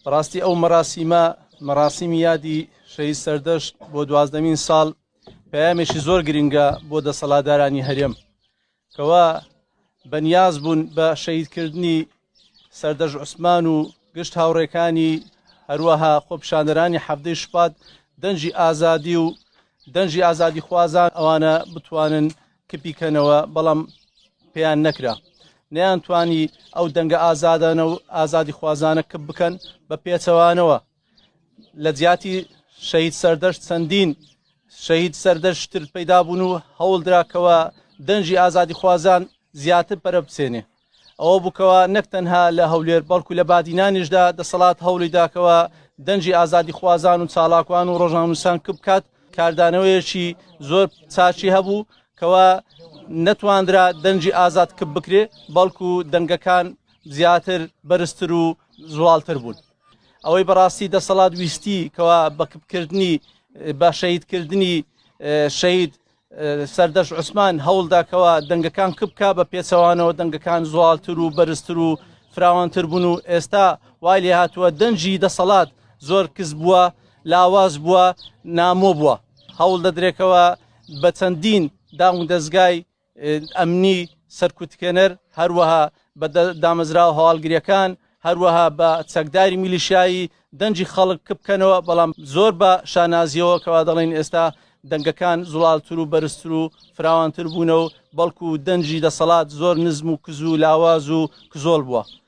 بەڕاستی ئەو مەراسیمی یادی شەهید سەردەشت بۆ 12مین ساڵ پەیامێکی زۆر گرنگە بۆ دەسەڵاتدارانی هەرێم کەوا بەنیاز بوون بە شەهیدکردنی سەردەشت عوسمان و گشت هاوڕێکانی هەروەها خۆپیشاندەرانی حەفدەی شوپات دەنجی ئازادی و دەنجی ئازادی خوازان ئەوانە بتوانن کپیکەنەوە، بەڵام پێیان نەکرا، نەیانتوانی ئەو دەنگە ئازادانە و ئازادی خوازانە کپ بکەن بە پێچەوانەوە. لە جیاتی شەهید سەردەشت چەندین شەهید سەردەشتتر پەیدا بوون و هەوڵدراکەوە دەنجی ئازادی خوازان زیاتر پەرە بچێنێ. ئەوە بووکەوە نەک تەنها لە هەولێر بەڵکو لە بادینانیشدا دەسەڵات هەوڵی داکەوە دەنجی ئازادی خوازان و چالاکوان و ڕۆژنامەنووسان کپ بکات. کاردانەوەیەکی زۆر چاچی هەبوو کەوا نەتواندرا دەنجی ئازاد کپ بکرێ، بەڵکو دەنگەکان زیاتر بەرزتر و زوڵالتر بوون. ئەوەی بەڕاستی دەسەڵات ویستی کەوا بە کپکردنی بە شەهیدکردنی شەهید سەردەشت عوسمان هەوڵداکەوە دەنگەکان کپ بکا، بە پێچەوانەوە دەنگەکان زوڵالتر و بەرزتر و فراوانتر بوون و ئێستا وای لێ هاتووە دەنجی دەسەڵات زۆر کەس بووە، لاواز بووە، نامۆ بووە. هەوڵ دەدرێتەوە بە چەندین دام و دەستگای ئەمنی سەرکوتکێنەر، هەروەها بە دامەزراوە هەواڵگریەکان، هەروەها بە چەکداری میلیشایی دەنجی خەڵک کپ بکەنەوە، بەڵام زۆر بە شانازیەوە کەوا دەڵێن ئێستا دەنگەکان زوڵالتر و بەرزتر و فراوانتر بوونەوە، بەڵکو دەنجی دەسەڵات زۆر نزم و کز و لاواز و کزۆڵ بووە.